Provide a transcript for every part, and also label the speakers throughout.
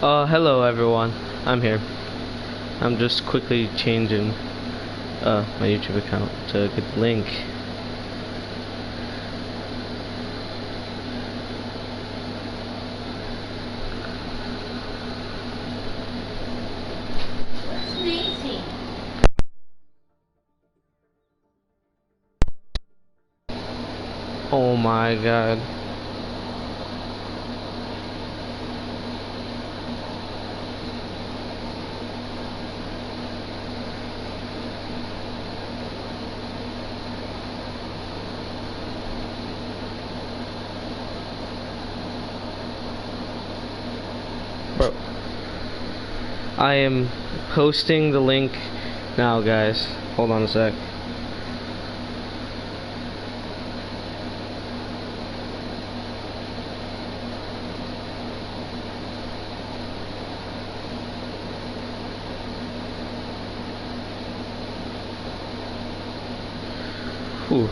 Speaker 1: Hello everyone. I'm here. I'm just quickly changing my YouTube account to get the link. Oh my god. Bro. I am posting the link now, guys. Hold on a sec. Whew.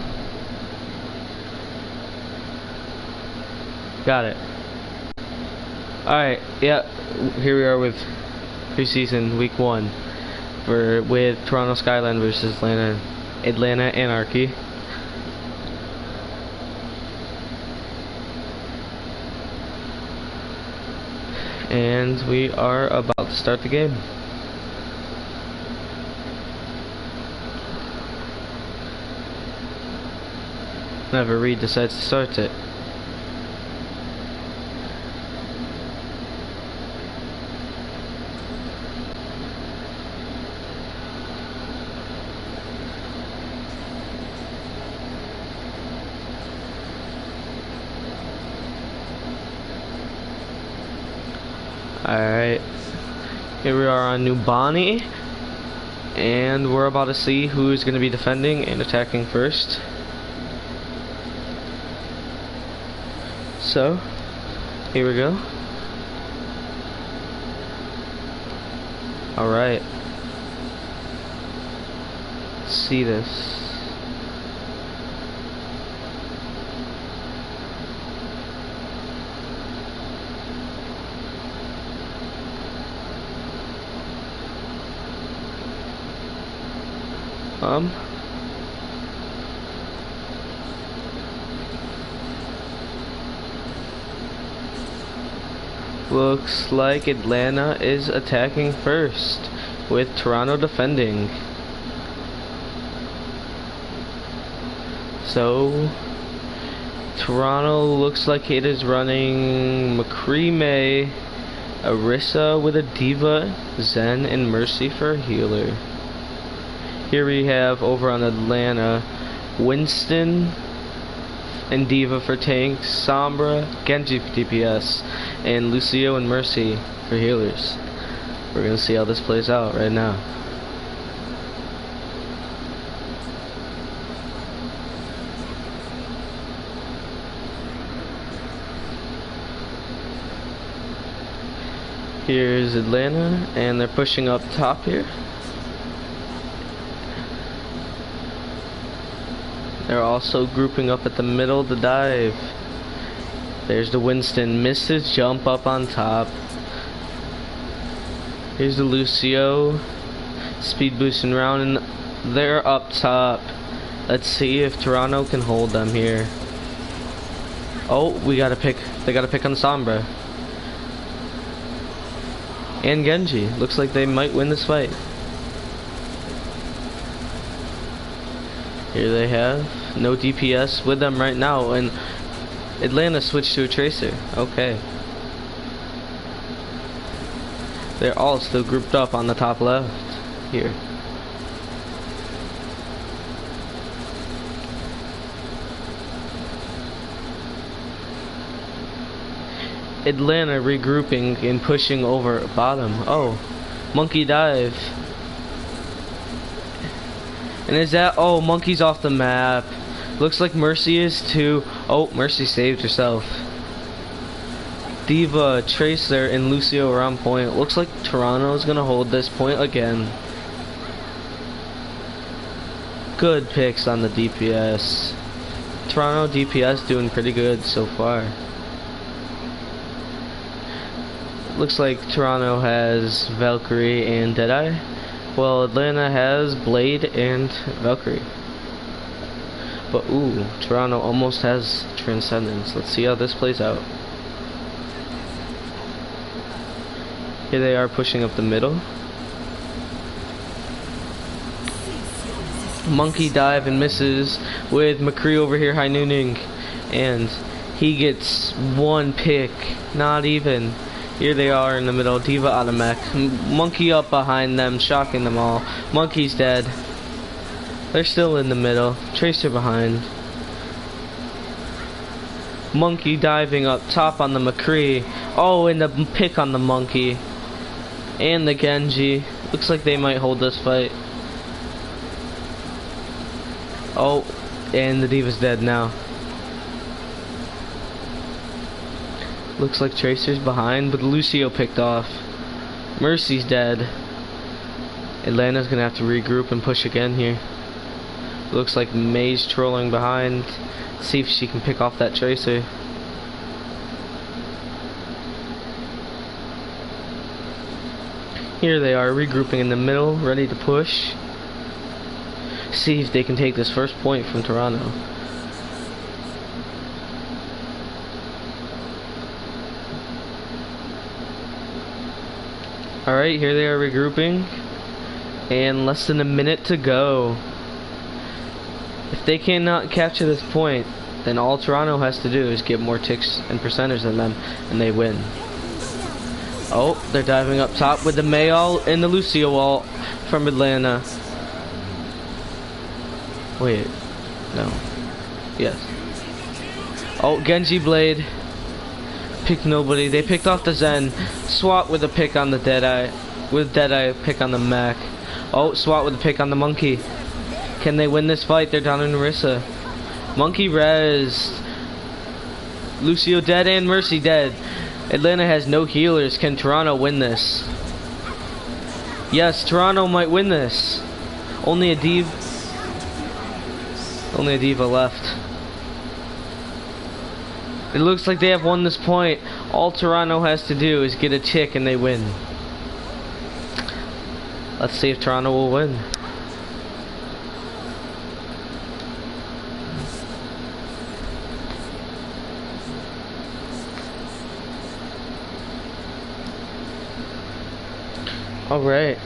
Speaker 1: Got it. Alright, yeah, here we are with preseason week 1 with Toronto Skyline versus Atlanta Anarchy. And we are about to start the game. Whenever Reed decides to start it. Alright, here we are on New Bonnie, and we're about to see who's going to be defending and attacking first. So, here we go. Alright, let's see this. Looks like Atlanta is attacking first, with Toronto defending. So, Toronto looks like it is running McCree, Arissa with a Diva, Zen, and Mercy for a healer. Here we have over on Atlanta, Winston and Diva for tanks, Sombra, Genji for DPS, and Lucio and Mercy for healers. We're gonna see how this plays out right now. Here's Atlanta, and they're pushing up top here. They're also grouping up at the middle to dive. There's the Winston, misses jump up on top. Here's the Lucio, speed boosting around, and they're up top. Let's see if Toronto can hold them here. Oh, they gotta pick on Sombra. And Genji. Looks like they might win this fight. Here they have no DPS with them right now, and Atlanta switched to a tracer. Okay. They're all still grouped up on the top left here. Atlanta regrouping and pushing over bottom. Oh, monkey dive. And is that, oh, Monkey's off the map. Looks like Mercy is too. Oh, Mercy saved herself. Diva, Tracer, and Lucio are on point. Looks like Toronto's gonna hold this point again. Good picks on the DPS. Toronto DPS doing pretty good so far. Looks like Toronto has Valkyrie and Deadeye. Well, Atlanta has Blade and Valkyrie. But ooh, Toronto almost has Transcendence. Let's see how this plays out. Here they are pushing up the middle. Monkey dive and misses with McCree over here high nooning. And he gets one pick. Not even. Here they are in the middle. Diva out of mech. Monkey up behind them, shocking them all. Monkey's dead. They're still in the middle. Tracer behind. Monkey diving up top on the McCree. Oh, and the pick on the Monkey. And the Genji. Looks like they might hold this fight. Oh, and the Diva's dead now. Looks like Tracer's behind, but Lucio picked off. Mercy's dead. Atlanta's gonna have to regroup and push again here. Looks like May's trolling behind. See if she can pick off that Tracer. Here they are, regrouping in the middle, ready to push. See if they can take this first point from Toronto. Alright, here they are regrouping. And less than a minute to go. If they cannot capture this point, then all Toronto has to do is get more ticks and percenters than them, and they win. Oh, they're diving up top with the May ult and the Lucio ult from Atlanta. Wait, no. Yes. Oh, Genji Blade. Picked nobody. They picked off the Zen. Swat with a pick on the Deadeye. With Deadeye, pick on the Mac. Oh, Swat with a pick on the Monkey. Can they win this fight? They're down in Narissa. Monkey res. Lucio dead and Mercy dead. Atlanta has no healers. Can Toronto win this? Yes, Toronto might win this. Only a diva left. It looks like they have won this point. All Toronto has to do is get a tick and they win. Let's see if Toronto will win. All right.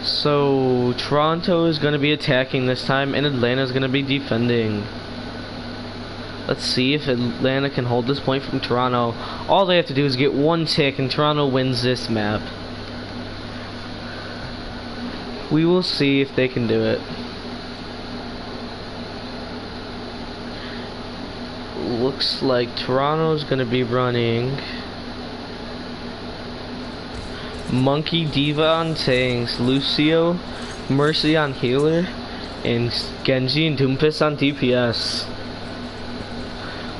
Speaker 1: So Toronto is going to be attacking this time and Atlanta is going to be defending. Let's see if Atlanta can hold this point from Toronto. All they have to do is get one tick and Toronto wins this map. We will see if they can do it. Looks like Toronto's going to be running Monkey Diva on tanks, Lucio, Mercy on healer, and Genji and Doomfist on DPS.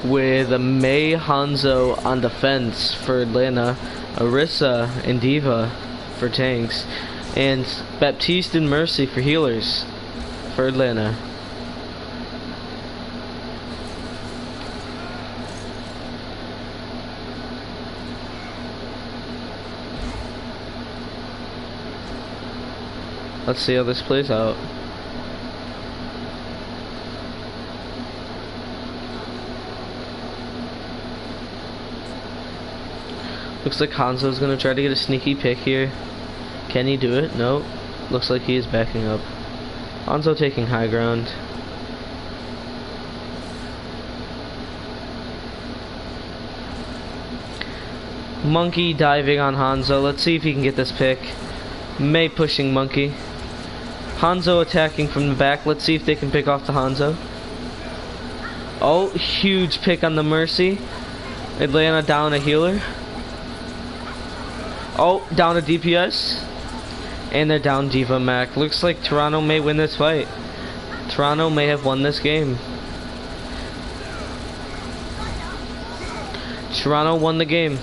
Speaker 1: With a Mei Hanzo on defense for Atlanta, Orisa and Diva for tanks, and Baptiste and Mercy for healers for Atlanta. Let's see how this plays out. Looks like Hanzo's gonna try to get a sneaky pick here. Can he do it? Nope. Looks like he is backing up. Hanzo taking high ground. Monkey diving on Hanzo. Let's see if he can get this pick. Mei pushing Monkey. Hanzo attacking from the back. Let's see if they can pick off the Hanzo. Oh, huge pick on the Mercy. Atlanta down a healer. Oh, down a DPS. And they're down Diva Mac. Looks like Toronto may win this fight. Toronto may have won this game. Toronto won the game.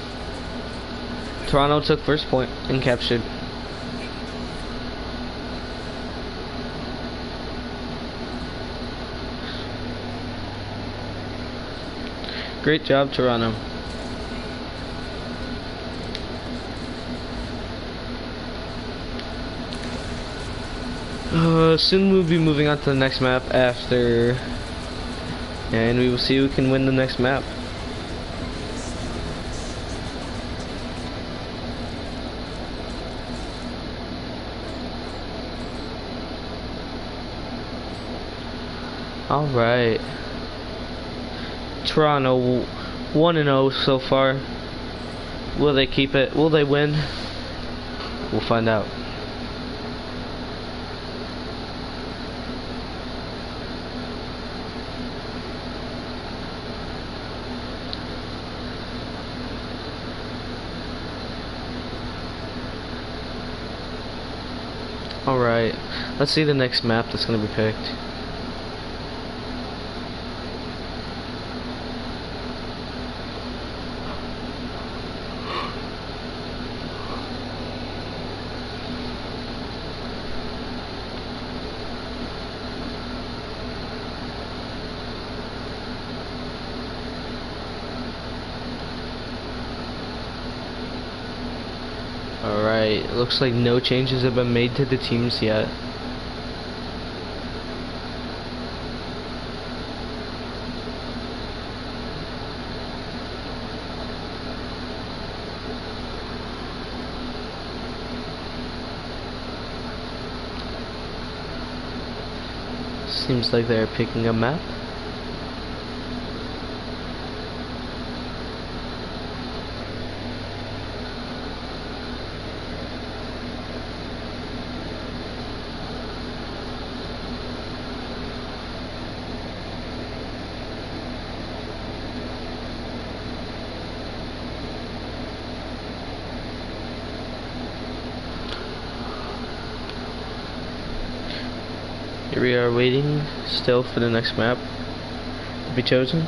Speaker 1: Toronto took first point and captured. Great job, Toronto. Soon we'll be moving on to the next map after, and we will see who can win the next map. All right, Toronto 1-0 so far. Will they keep it? Will they win? We'll find out. Alright, let's see the next map that's going to be picked. Alright, looks like no changes have been made to the teams yet. Seems like they're picking a map. Here we are waiting still for the next map to be chosen.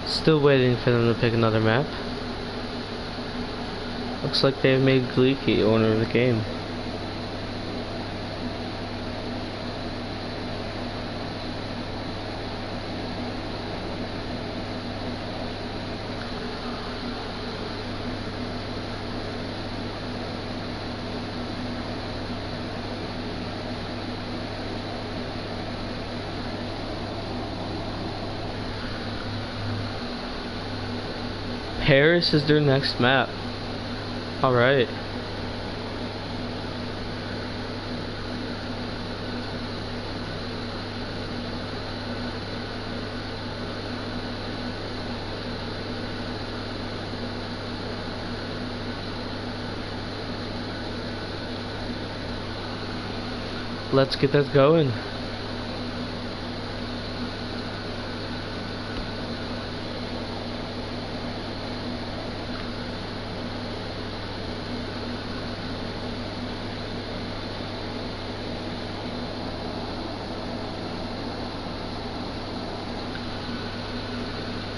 Speaker 1: Still waiting for them to pick another map. Looks like they've made Gleeky owner of the game. Paris is their next map. Alright. Let's get this going.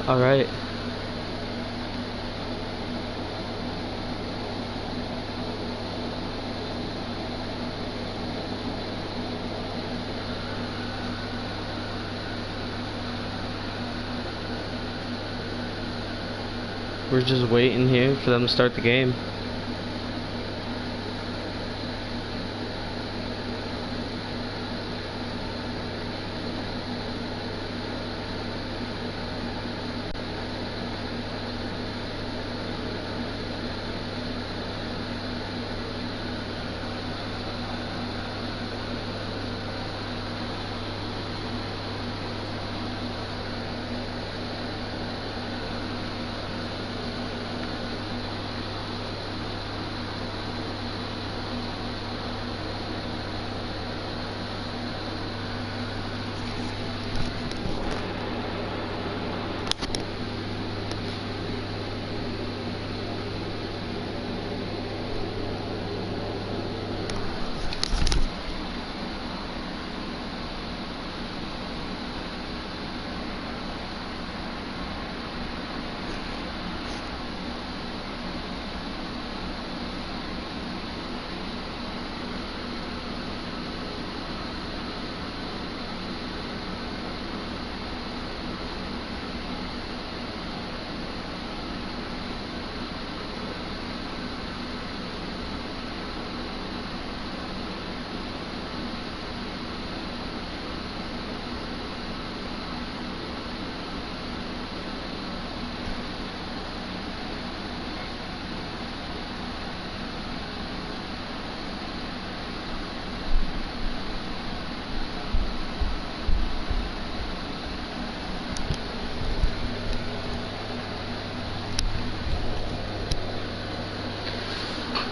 Speaker 1: All right. We're just waiting here for them to start the game.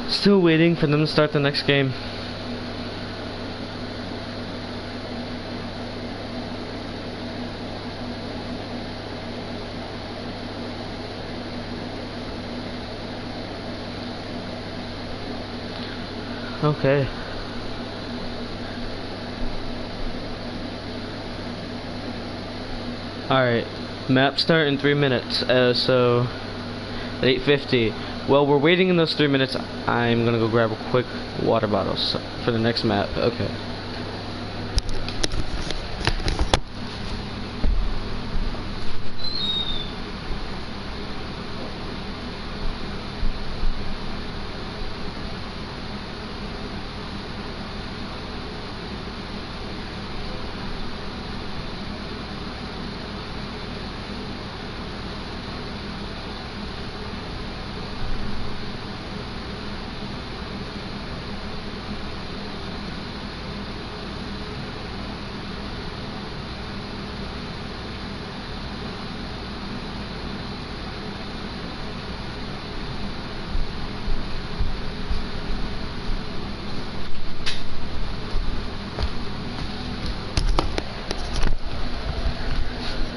Speaker 1: Still waiting for them to start the next game. Okay. Alright. Map start in 3 minutes. So at 8:50. Well, we're waiting in those 3 minutes. I'm gonna go grab a quick water bottle for the next map. Okay.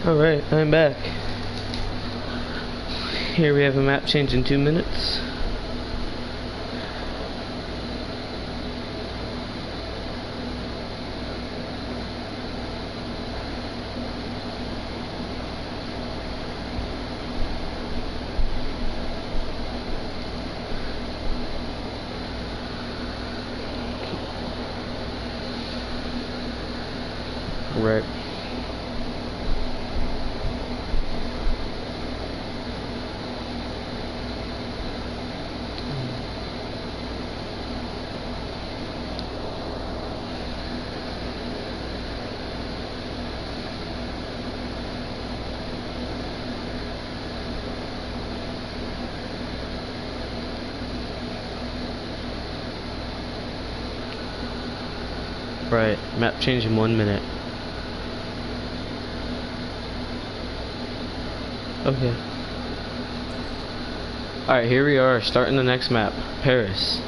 Speaker 1: Alright, I'm back. Here we have a map change in 2 minutes. Right. Right, map change in 1 minute. Okay. Alright, here we are, starting the next map, Paris.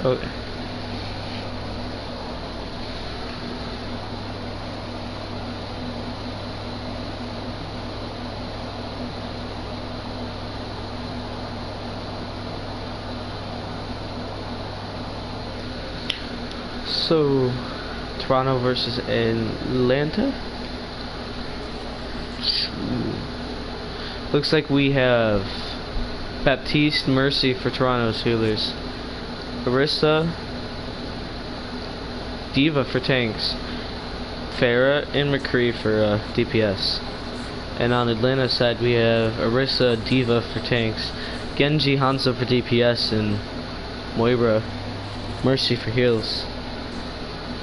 Speaker 1: Okay. So, Toronto versus Atlanta. Looks like we have Baptiste, Mercy for Toronto's healers. Arista, Diva for tanks, Farah and McCree for DPS. And on Atlanta's side we have Arisa, Diva for tanks, Genji, Hanzo for DPS, and Moira, Mercy for heals.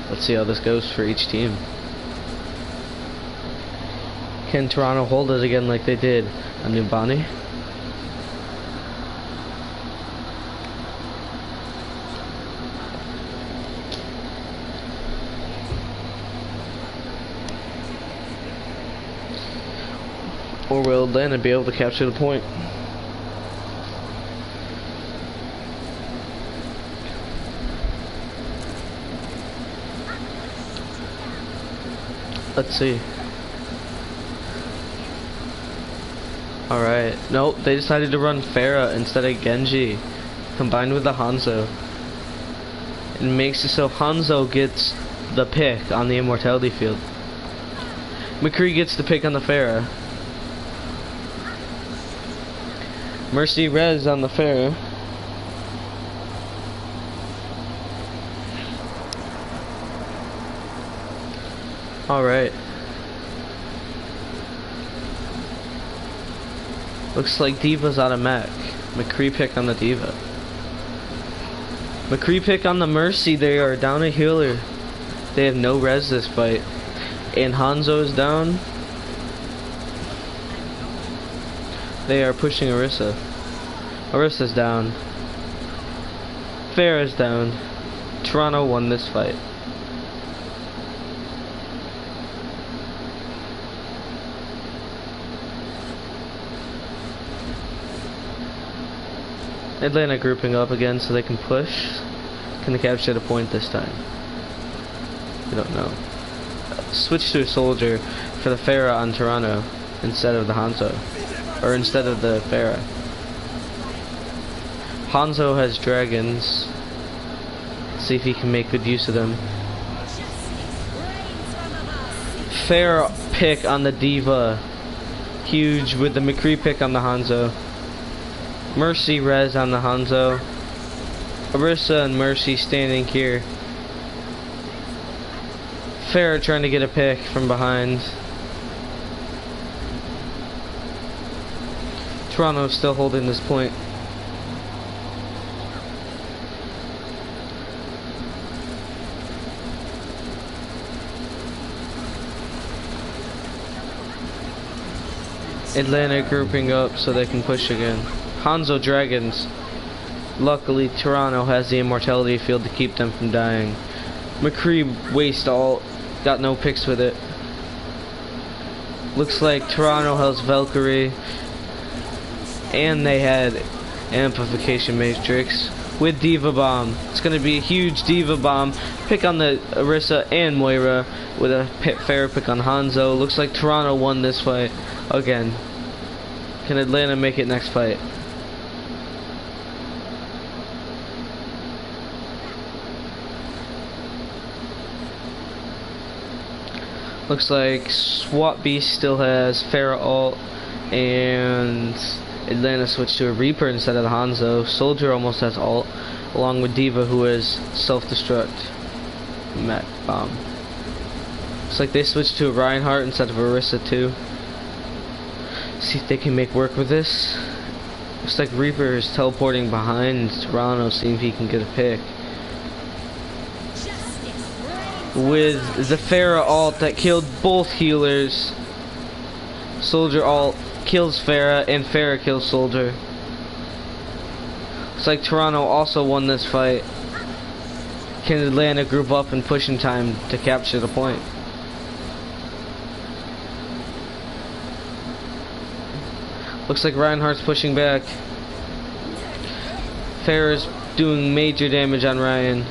Speaker 1: Let's see how this goes for each team. Can Toronto hold it again like they did on Nubani? Or will Atlanta be able to capture the point? Let's see. Alright. Nope, they decided to run Farah instead of Genji. Combined with the Hanzo. It makes it so Hanzo gets the pick on the immortality field. McCree gets the pick on the Farah. Mercy res on the Farah. Alright. Looks like Diva's out of mech. McCree pick on the Diva. McCree pick on the Mercy. They are down a healer. They have no res this fight. And Hanzo is down. They are pushing Orisa. Orisa's down. Pharah's down. Toronto won this fight. Atlanta grouping up again so they can push. Can they capture the point this time? I don't know. Switch to a soldier for the Pharah on Toronto instead of the Hanzo. Or instead of the Pharah. Hanzo has dragons. Let's see if he can make good use of them. Pharah pick on the D.Va. Huge with the McCree pick on the Hanzo. Mercy res on the Hanzo. Orisa and Mercy standing here. Pharah trying to get a pick from behind. Toronto's still holding this point. Atlanta grouping up so they can push again. Hanzo dragons. Luckily Toronto has the immortality field to keep them from dying. McCree waste all. Got no picks with it. Looks like Toronto has Valkyrie. And they had Amplification Matrix with D.Va Bomb. It's going to be a huge D.Va Bomb. Pick on the Orisa and Moira with a Pharah pick on Hanzo. Looks like Toronto won this fight again. Can Atlanta make it next fight? Looks like SWAT Beast still has Pharah ult, and Atlanta switched to a Reaper instead of the Hanzo. Soldier almost has ult, along with D.Va, who has self-destruct. Mech bomb. Looks like they switched to a Reinhardt instead of Orisa too. See if they can make work with this. Looks like Reaper is teleporting behind Toronto, seeing if he can get a pick. With the Pharah ult that killed both healers. Soldier ult kills Pharah and Pharah kills Soldier. Looks like Toronto also won this fight. Can Atlanta group up and push in time to capture the point? Looks like Reinhardt's pushing back. Pharah's doing major damage on Ryan.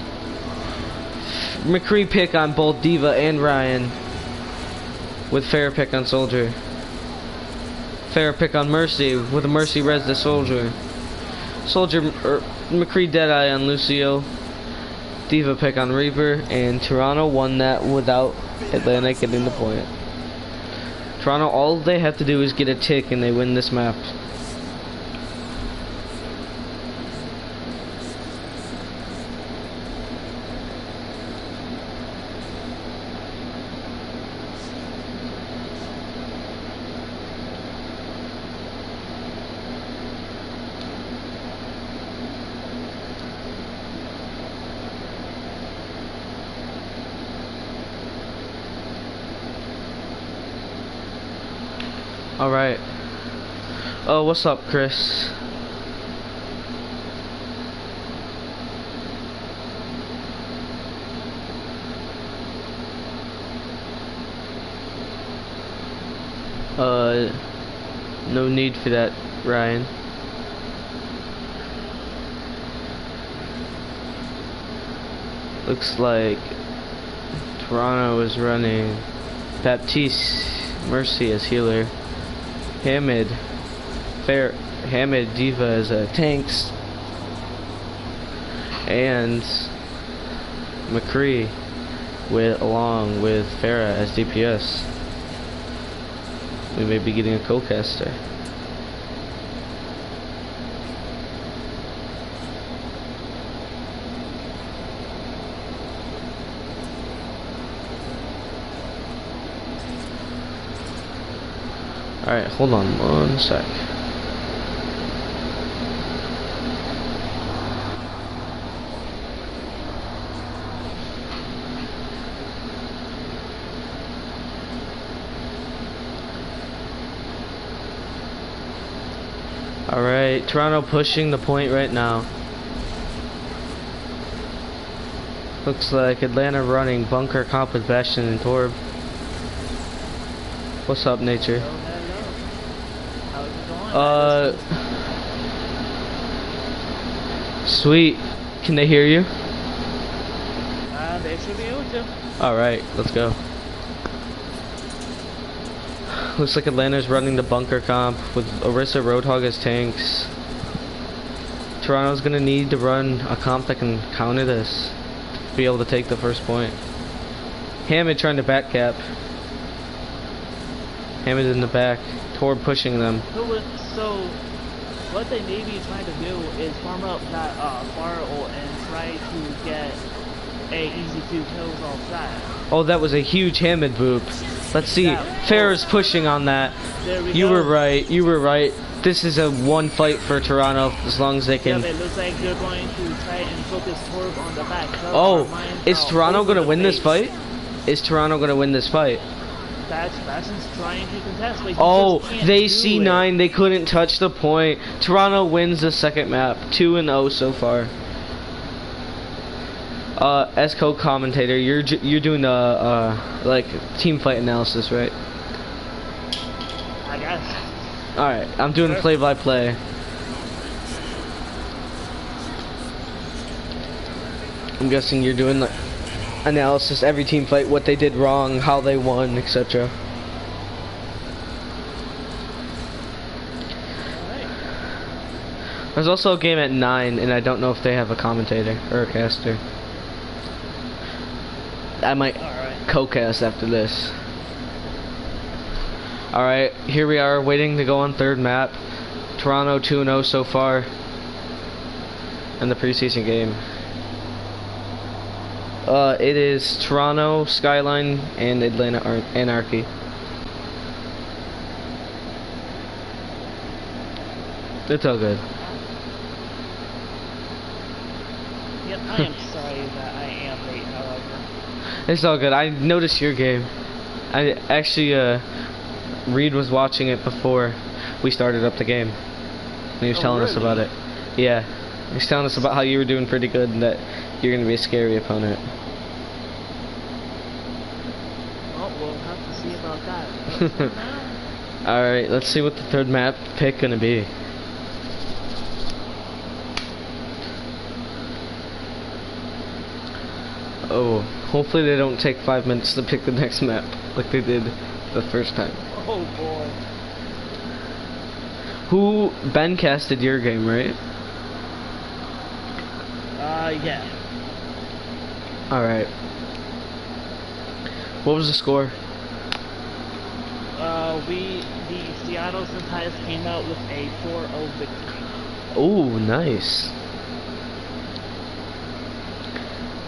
Speaker 1: McCree pick on both D.Va and Ryan. With Pharah pick on Soldier. Pharah pick on Mercy with a Mercy res the Soldier. McCree Deadeye on Lucio. D.Va pick on Reaper, and Toronto won that without Atlanta getting the point. Toronto, all they have to do is get a tick and they win this map. Alright. Oh, what's up, Chris? No need for that, Ryan. Looks like Toronto is running Baptiste Mercy as healer. Hamid D.Va as a tanks, and McCree along with Pharah as DPS. We may be getting a co-caster. Alright, hold on one sec. Alright, Toronto pushing the point right now. Looks like Atlanta running bunker comp with Bastion and Torb. What's up, Nature?
Speaker 2: Hello. How's it going?
Speaker 1: Sweet. Can they hear you?
Speaker 2: They should be able to.
Speaker 1: Alright, let's go. Looks like Atlanta's running the bunker comp with Orisa Roadhog as tanks. Toronto's gonna need to run a comp that can counter this to be able to take the first point. Hammond trying to back cap. Hammond in the back. Torb pushing them.
Speaker 2: So what they may be trying to do is farm up that Farrell and try to get a easy 2 kills off that.
Speaker 1: Oh, that was a huge Hammond boop. Let's see. Farrah's pushing on that. You were right. You were right. This is a one fight for Toronto as long as they can.
Speaker 2: Yeah, it looks like they're going to try and focus Torb on the back.
Speaker 1: Oh, is Toronto going to win this fight? Is Toronto going to win this fight?
Speaker 2: Bastion's trying to contest, but
Speaker 1: oh, they C9. They couldn't touch the point. Toronto wins the second map. 2-0 so far. As co-commentator, you're doing the like team fight analysis, right?
Speaker 2: I guess.
Speaker 1: All right, I'm doing play-by-play. I'm guessing you're doing the analysis every team fight, what they did wrong, how they won, etc. There's also a game at 9, and I don't know if they have a commentator or a caster. I might co-cast after this. Alright, here we are waiting to go on third map. Toronto 2-0 so far in the preseason game. It is Toronto, Skyline, and Atlanta Anarchy. It's all good.
Speaker 2: Yep, I am sorry that I am late, however.
Speaker 1: It's all good. I noticed your game. I actually, Reed was watching it before we started up the game. And he was telling us about it. Yeah. He was telling us about how you were doing pretty good and that you're going to be a scary opponent.
Speaker 2: Well, we'll have to see about that.
Speaker 1: Alright, let's see what the third map pick going to be. Oh, hopefully they don't take 5 minutes to pick the next map like they did the first time.
Speaker 2: Oh boy.
Speaker 1: Ben casted your game, right?
Speaker 2: Yeah.
Speaker 1: Alright. What was the score?
Speaker 2: The Seattle Sentinels came out with a 4-0 victory.
Speaker 1: Oh, nice.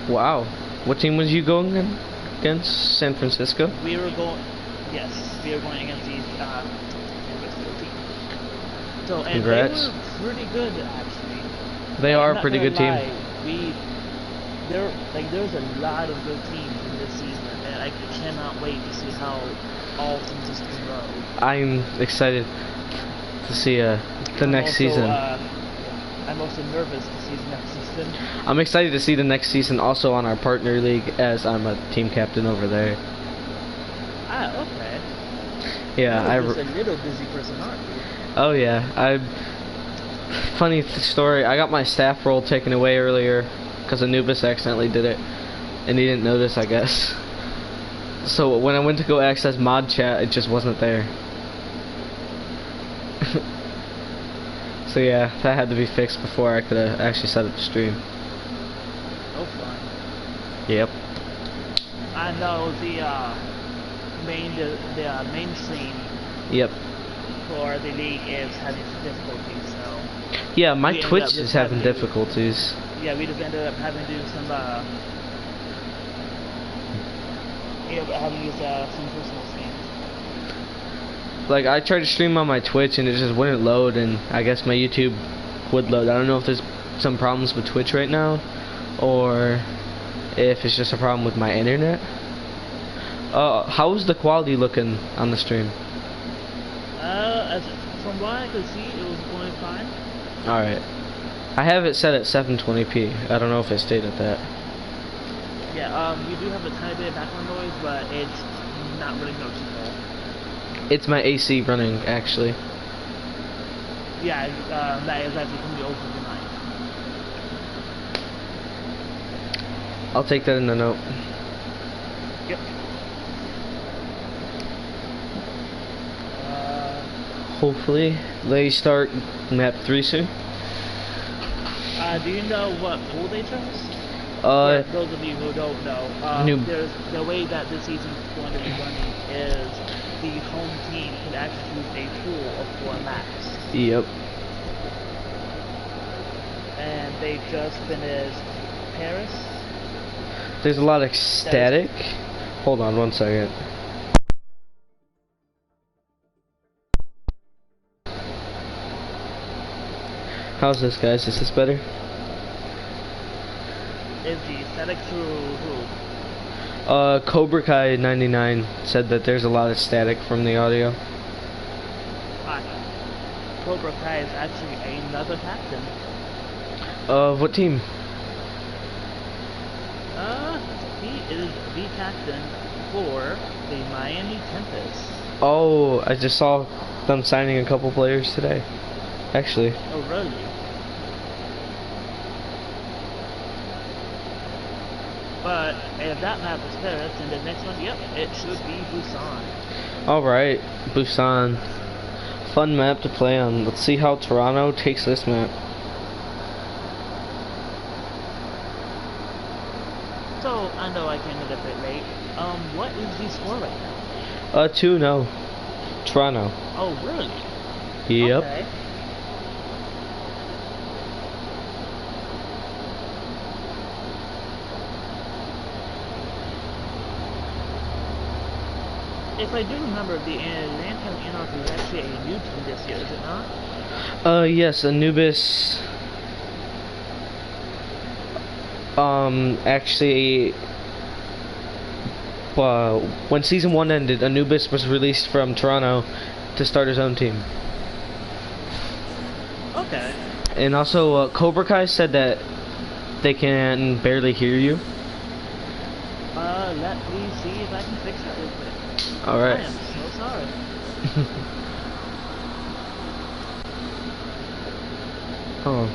Speaker 1: Wow. What team was you going against? San Francisco?
Speaker 2: We were going against the San Francisco team. So, and
Speaker 1: congrats.
Speaker 2: they were pretty good, actually.
Speaker 1: They are a pretty good team.
Speaker 2: There's a lot of good teams in this season, and I cannot wait to see how all teams just can grow.
Speaker 1: I'm excited to see the next season.
Speaker 2: I'm also nervous to see the next season.
Speaker 1: I'm excited to see the next season also on our partner league, as I'm a team captain over there.
Speaker 2: Ah, okay.
Speaker 1: Yeah,
Speaker 2: You're just a little busy person, aren't you?
Speaker 1: Oh yeah, funny story. I got my staff role taken away earlier because Anubis accidentally did it, and he didn't notice, I guess. So when I went to go access mod chat, it just wasn't there. So yeah, that had to be fixed before I could actually set up the stream.
Speaker 2: Oh, fun.
Speaker 1: Yep.
Speaker 2: I know the main scene.
Speaker 1: Yep.
Speaker 2: For the league is having some difficulties, so.
Speaker 1: Yeah, my Twitch is having difficulties.
Speaker 2: Yeah, we just ended up having to do some some personal scenes.
Speaker 1: Like, I tried to stream on my Twitch and it just wouldn't load, and I guess my YouTube would load. I don't know if there's some problems with Twitch right now, or if it's just a problem with my internet. How's the quality looking on the stream?
Speaker 2: From from what I could see, it was going fine.
Speaker 1: Alright. I have it set at 720p. I don't know if it stayed at that.
Speaker 2: Yeah, you do have a tiny bit of background noise, but it's not really noticeable.
Speaker 1: It's my AC running, actually.
Speaker 2: Yeah, that is actually from the old line.
Speaker 1: I'll take that in the note.
Speaker 2: Yep.
Speaker 1: Hopefully, they start map 3 soon.
Speaker 2: Do you know what pool they chose?
Speaker 1: Yeah,
Speaker 2: those of you who don't know, there's the way that this season's going to be running is the home team can actually choose a pool of 4 maps.
Speaker 1: Yep.
Speaker 2: And they just finished Paris.
Speaker 1: There's a lot of static. Hold on 1 second. How's this, guys? Is this better?
Speaker 2: Is the static through who?
Speaker 1: Cobra Kai 99 said that there's a lot of static from the audio.
Speaker 2: Cobra Kai is actually another captain.
Speaker 1: Of what team?
Speaker 2: He is the captain for the Miami Tempest.
Speaker 1: Oh, I just saw them signing a couple players today. Actually.
Speaker 2: Oh, really? But if that map is Paris, then the next one, yep, it should be Busan.
Speaker 1: Alright, Busan. Fun map to play on. Let's see how Toronto takes this map.
Speaker 2: So, I know I came in a bit late. What is the score right now?
Speaker 1: 2-0. Toronto.
Speaker 2: Oh, really?
Speaker 1: Yep.
Speaker 2: Okay. If I do remember, the Atlanta Anarchy is actually a new team this year, is it not?
Speaker 1: Yes, Anubis. Actually, when season 1 ended, Anubis was released from Toronto to start his own team.
Speaker 2: Okay.
Speaker 1: And also, Cobra Kai said that they can barely hear you.
Speaker 2: Let me see if I can fix that real quick.
Speaker 1: Alright.
Speaker 2: I am so sorry.
Speaker 1: Oh.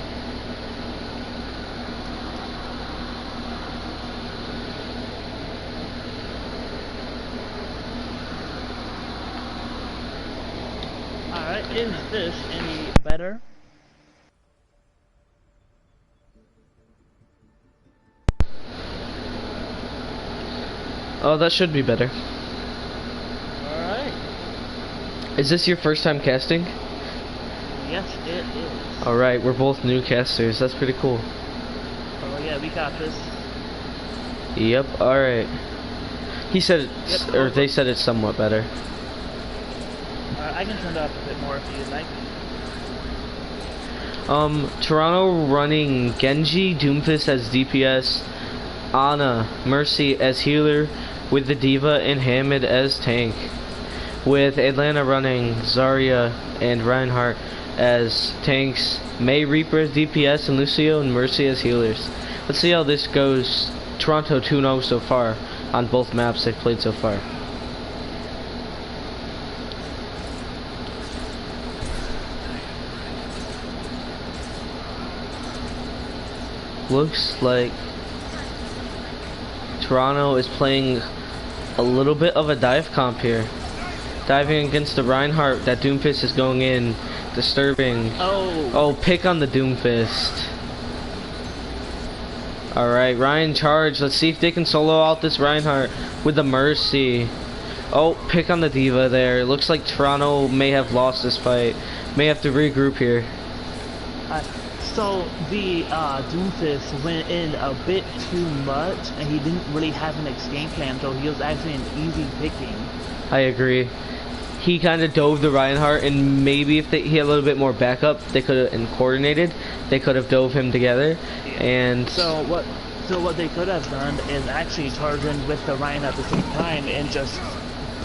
Speaker 2: Alright, is this any better?
Speaker 1: Oh, that should be better.
Speaker 2: Alright.
Speaker 1: Is this your first time casting?
Speaker 2: Yes, it is.
Speaker 1: Alright, we're both new casters. That's pretty cool.
Speaker 2: Oh yeah, we got this.
Speaker 1: Yep, alright. He said it's,
Speaker 2: Yep.
Speaker 1: or they said it's somewhat better.
Speaker 2: I can turn it up a bit more if you'd like.
Speaker 1: Toronto running Genji, Doomfist as DPS, Ana, Mercy as healer, with the Diva and Hamid as tank. With Atlanta running Zarya and Reinhardt as tanks, May Reaper as DPS, and Lucio and Mercy as healers. Let's see how this goes. Toronto 2-0 so far on both maps they've played so far. Looks like Toronto is playing a little bit of a dive comp here. Diving against the Reinhardt, that Doomfist is going in, disturbing. Oh, pick on the Doomfist. Alright, Ryan charge. Let's see if they can solo out this Reinhardt with the Mercy. Oh, pick on the Diva there. Looks like Toronto may have lost this fight. May have to regroup here.
Speaker 2: So the Doomfist went in a bit too much, and he didn't really have an game plan, so he was actually an easy picking.
Speaker 1: I agree. He kind of dove the Reinhardt, and maybe if he had a little bit more backup, they could have, and coordinated, they could have dove him together. Yeah. And
Speaker 2: so what they could have done is actually charge in with the Reinhardt at the same time and just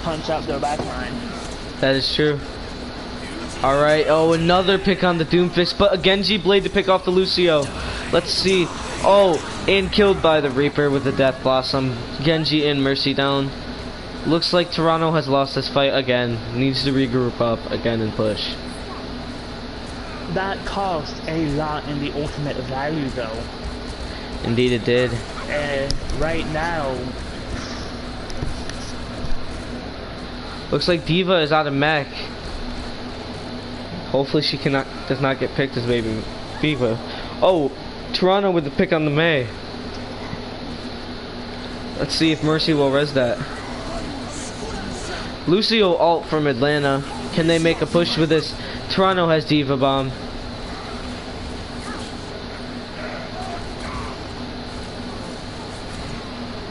Speaker 2: punch out their back line.
Speaker 1: That is true. Alright, oh, another pick on the Doomfist, but a Genji Blade to pick off the Lucio. Let's see. Oh, and killed by the Reaper with the Death Blossom. Genji and Mercy down. Looks like Toronto has lost this fight again. Needs to regroup up again and push.
Speaker 2: That cost a lot in the ultimate value though.
Speaker 1: Indeed it did.
Speaker 2: And right now...
Speaker 1: Looks like Diva is out of mech. Hopefully she does not get picked as baby Diva. Oh, Toronto with the pick on the Mei. Let's see if Mercy will res that. Lucio ult from Atlanta. Can they make a push with this? Toronto has Diva Bomb.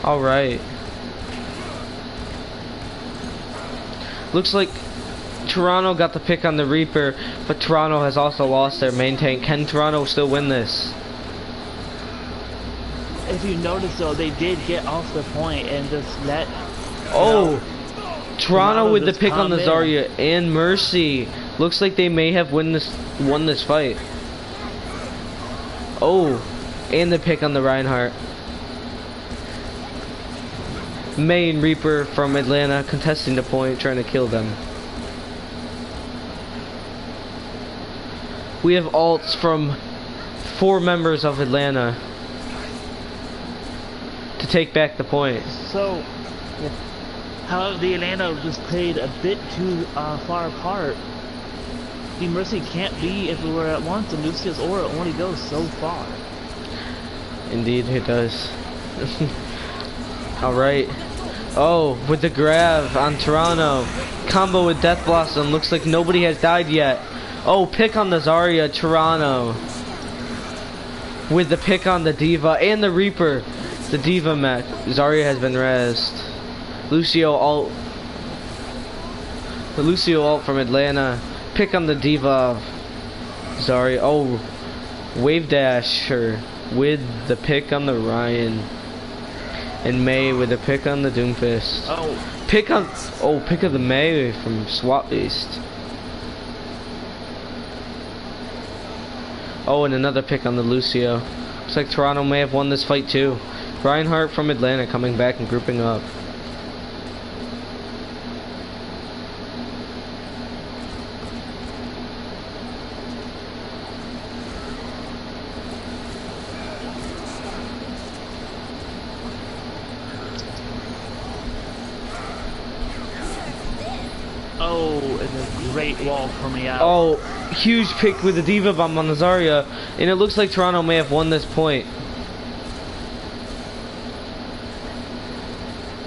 Speaker 1: Alright. Looks like Toronto got the pick on the Reaper, but Toronto has also lost their main tank. Can Toronto still win this?
Speaker 2: If you notice though, they did get off the point and just let...
Speaker 1: Oh! Toronto with the pick on the
Speaker 2: in.
Speaker 1: Zarya and Mercy. Looks like they may have won this fight. Oh, and the pick on the Reinhardt. Mei and Reaper from Atlanta contesting the point, trying to kill them. We have ults from 4 members of Atlanta to take back the point.
Speaker 2: So, however, the Atlanta just played a bit too far apart. The Mercy can't be everywhere at once, and Lucio's aura only goes so far.
Speaker 1: Indeed, it does. Alright. Oh, with the grab on Toronto. Combo with Death Blossom. Looks like nobody has died yet. Oh, pick on the Zarya, Toronto. With the pick on the Diva and the Reaper. The Diva mech. Zarya has been rezzed. Lucio ult. The Lucio ult from Atlanta. Pick on the Diva. Zarya. Oh, wave dasher with the pick on the Ryan. And Mei with a pick on the Doomfist.
Speaker 2: Oh.
Speaker 1: Pick of the Mei from Swap Beast. Oh, and another pick on the Lucio. Looks like Toronto may have won this fight too. Reinhardt from Atlanta coming back and grouping up.
Speaker 2: Oh, and a great wall coming out.
Speaker 1: Oh, huge pick with the Diva Bomb on the Zarya. And it looks like Toronto may have won this point.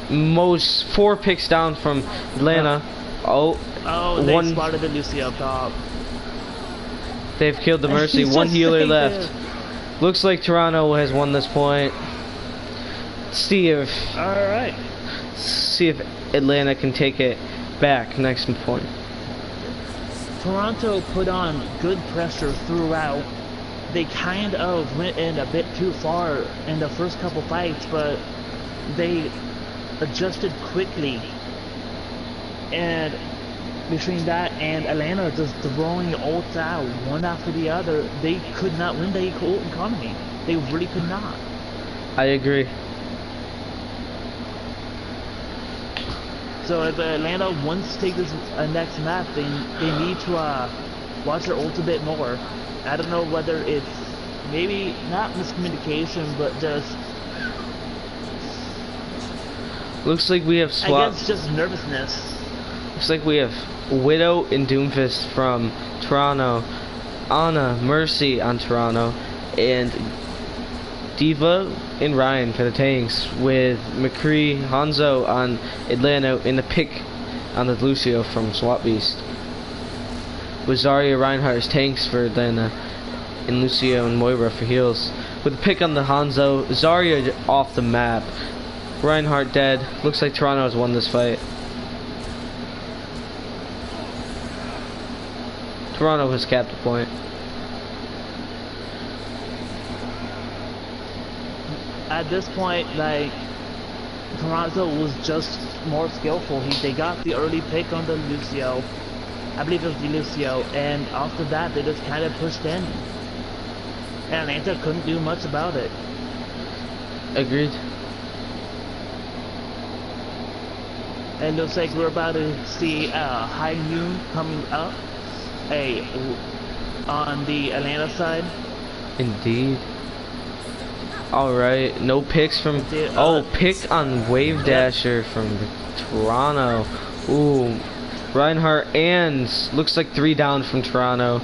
Speaker 1: Most 4 picks down from Atlanta. Oh,
Speaker 2: they spotted the Lucio up top.
Speaker 1: They've killed the Mercy. 1 healer left. Looks like Toronto has won this point. See if Atlanta can take it back next point.
Speaker 2: Toronto put on good pressure throughout. They kind of went in a bit too far in the first couple fights, but they adjusted quickly. And between that and Atlanta just throwing ults out one after the other, they could not win the equal economy. They really could not.
Speaker 1: I agree.
Speaker 2: So if Atlanta wants to take this next map, they need to watch their ult a bit more. I don't know whether it's maybe not miscommunication, but just
Speaker 1: looks like we have swap.
Speaker 2: I guess just nervousness.
Speaker 1: Looks like we have Widow and Doomfist from Toronto, Ana, Mercy on Toronto, and Diva and Ryan for the tanks, with McCree, Hanzo on Atlanta, and the pick on the Lucio from Swap Beast. With Zarya, Reinhardt as tanks for Atlanta, and Lucio and Moira for heals. With the pick on the Hanzo, Zarya off the map, Reinhardt dead. Looks like Toronto has won this fight. Toronto has capped the point.
Speaker 2: At this point, like, Toronto was just more skillful. They got the early pick on the Lucio, I believe it was Lucio, and after that they just kind of pushed in. And Atlanta couldn't do much about it.
Speaker 1: Agreed.
Speaker 2: And it looks like we're about to see high noon coming up on the Atlanta side.
Speaker 1: Indeed. Alright, no picks from... Oh, pick on Wave Dasher from Toronto. Ooh, Reinhardt and looks like 3 down from Toronto.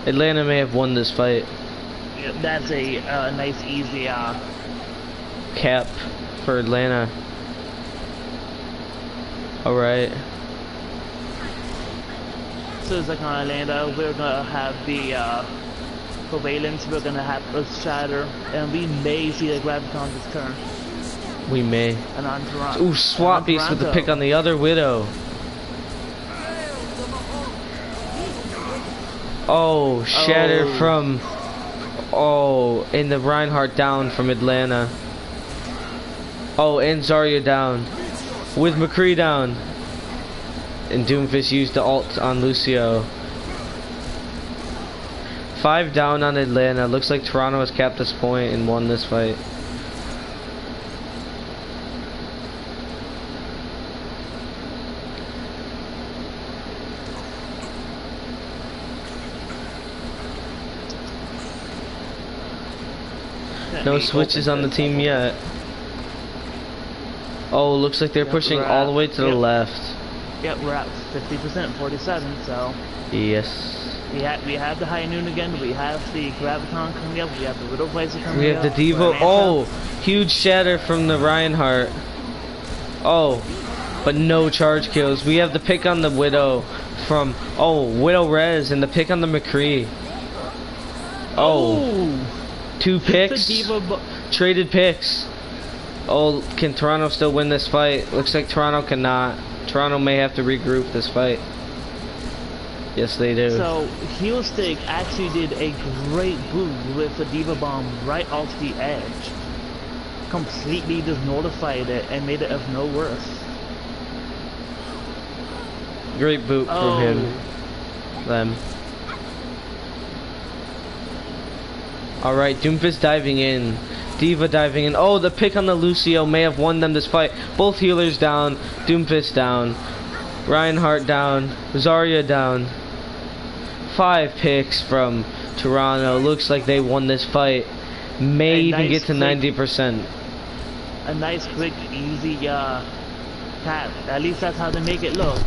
Speaker 1: Atlanta may have won this fight.
Speaker 2: Yeah, that's a nice, easy
Speaker 1: cap for Atlanta. Alright.
Speaker 2: So it's like on Atlanta, we're gonna have the Covalence, we're gonna have Earth Shatter, and we may see the Graviton this turn.
Speaker 1: We may.
Speaker 2: And on Toronto.
Speaker 1: Ooh, Swap Beast with the pick on the other Widow. Oh, Shatter from... Oh, and the Reinhardt down from Atlanta. Oh, and Zarya down. With McCree down. And Doomfist used the ult on Lucio. 5 down on Atlanta. Looks like Toronto has capped this point and won this fight. No switches on the team yet. Oh, looks like they're pushing all the way to the left.
Speaker 2: Yep, we're at 50%, 47, so...
Speaker 1: Yes.
Speaker 2: We have the High Noon again, we have the Graviton coming up, we have the Widow Blazer coming up.
Speaker 1: We have the Devo. Oh, huge shatter from the Reinhardt. Oh, but no charge kills. We have the pick on the Widow from... Oh, Widow Rez and the pick on the McCree. Oh. 2 picks. Traded picks. Oh, can Toronto still win this fight? Looks like Toronto cannot. Toronto may have to regroup this fight. Yes, they do.
Speaker 2: So, Heel Stick actually did a great boom with the Diva Bomb right off the edge. Completely just notified it and made it of no worth.
Speaker 1: Great boot from him. Them. Alright, Doomfist diving in. Diva diving in. Oh, the pick on the Lucio may have won them this fight. Both healers down. Doomfist down. Reinhardt down. Zarya down. 5 picks from Toronto. Looks like they won this fight. May even get to 90%.
Speaker 2: A nice, quick, easy tap. At least that's how they make it look.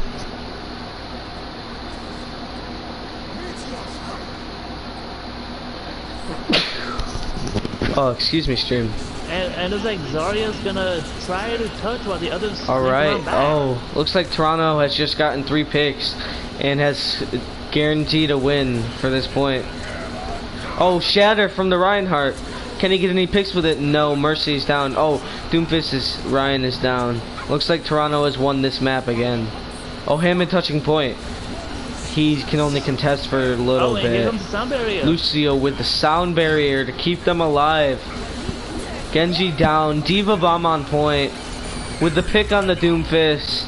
Speaker 1: Oh, excuse me, stream.
Speaker 2: And it's like Zarya's gonna try to touch while the others.
Speaker 1: Alright, oh, looks like Toronto has just gotten 3 picks and has guaranteed a win for this point. Oh, Shatter from the Reinhardt. Can he get any picks with it? No, Mercy's down. Oh, Ryan is down. Looks like Toronto has won this map again. Oh, Hammond touching point. He can only contest for a little bit.
Speaker 2: Here comes the sound barrier.
Speaker 1: Lucio with the sound barrier to keep them alive. Genji down. Diva Bomb on point. With the pick on the Doomfist.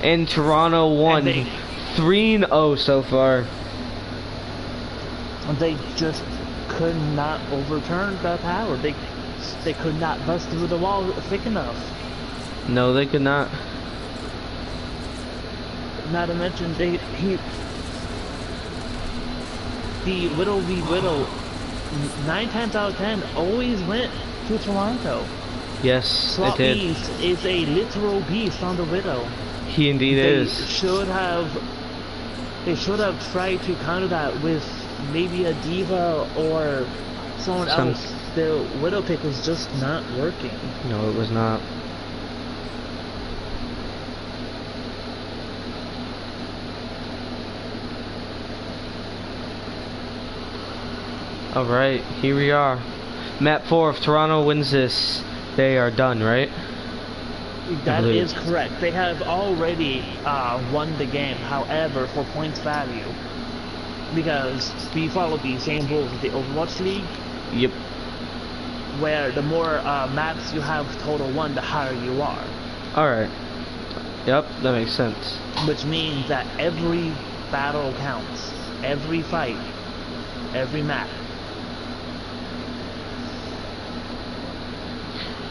Speaker 1: And Toronto won 3-0 so far.
Speaker 2: They just could not overturn the tower. They could not bust through the wall thick enough.
Speaker 1: No, they could not.
Speaker 2: Not to mention the Widow v Widow 9 times out of 10 always went to Toronto.
Speaker 1: Yes,
Speaker 2: Swap
Speaker 1: it did.
Speaker 2: Beast is a literal beast on the Widow.
Speaker 1: He indeed is.
Speaker 2: They should have tried to counter that with maybe a Diva or someone else. The Widow pick was just not working.
Speaker 1: No, it was not. Alright, here we are. Map 4, if Toronto wins this, they are done, right?
Speaker 2: That is correct. They have already won the game, however, for points value. Because we follow the same rules of the Overwatch League.
Speaker 1: Yep.
Speaker 2: Where the more maps you have total won, the higher you are.
Speaker 1: Alright. Yep, that makes sense.
Speaker 2: Which means that every battle counts. Every fight, every map.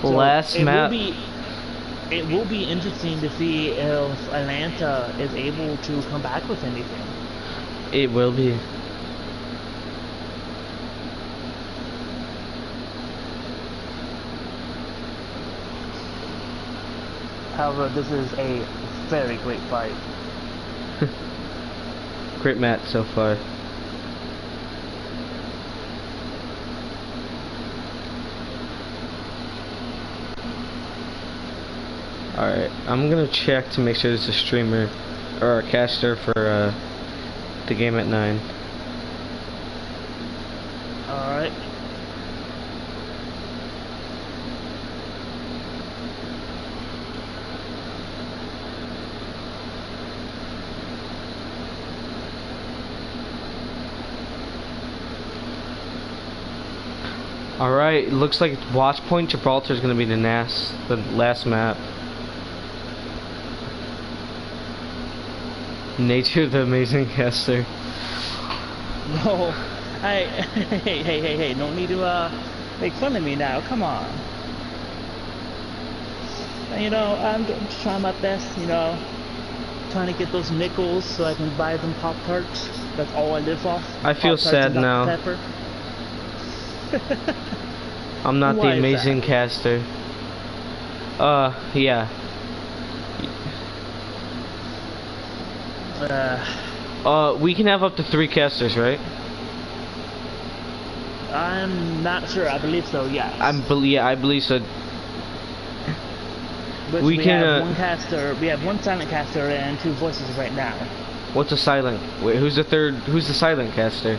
Speaker 2: So
Speaker 1: Last map.
Speaker 2: It will be interesting to see if Atlanta is able to come back with anything.
Speaker 1: It will be.
Speaker 2: However, this is a very great fight.
Speaker 1: Great match so far. Alright, I'm gonna check to make sure there's a streamer or a caster for the game at 9.
Speaker 2: Alright.
Speaker 1: Alright, looks like Watch Point Gibraltar is gonna be the last map. Nature the amazing caster.
Speaker 2: No, hey, no need to make fun of me now. Come on. You know, I'm just trying my best. You know, trying to get those nickels so I can buy them Pop-Tarts. That's all I live off.
Speaker 1: I feel
Speaker 2: Pop-Tarts
Speaker 1: sad
Speaker 2: and Dr.
Speaker 1: now.
Speaker 2: Pepper.
Speaker 1: I'm not
Speaker 2: Why
Speaker 1: the
Speaker 2: is
Speaker 1: amazing
Speaker 2: that?
Speaker 1: caster. Yeah. We can have up to 3 casters, right?
Speaker 2: I'm not sure. I believe so. Yeah.
Speaker 1: Yeah, I believe so.
Speaker 2: But
Speaker 1: we can,
Speaker 2: have one caster. We have one silent caster and 2 voices right now.
Speaker 1: What's a silent? Wait, who's the third? Who's the silent caster?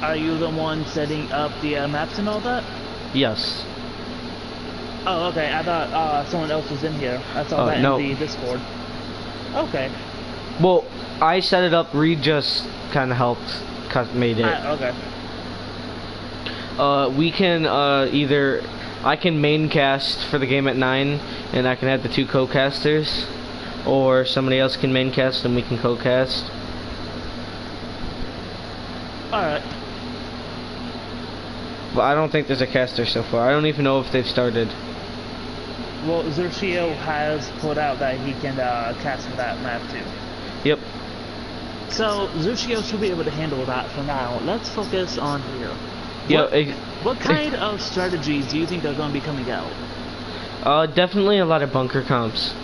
Speaker 2: Are you the one setting up the maps and all that?
Speaker 1: Yes.
Speaker 2: Oh, okay. I thought someone else was in here. I saw that
Speaker 1: no.
Speaker 2: in the Discord. Okay.
Speaker 1: Well, I set it up. Reed just kind of helped, made it.
Speaker 2: Okay.
Speaker 1: We can either I can main cast for the game at 9, and I can have the 2 co-casters, or somebody else can main cast and we can co-cast.
Speaker 2: Alright.
Speaker 1: But I don't think there's a caster so far. I don't even know if they've started.
Speaker 2: Well, Zercio has put out that he can cast for that map too.
Speaker 1: Yep.
Speaker 2: So, Zercio should be able to handle that for now. Let's focus on here. What kind of strategies do you think are going to be coming out?
Speaker 1: Definitely a lot of bunker comps.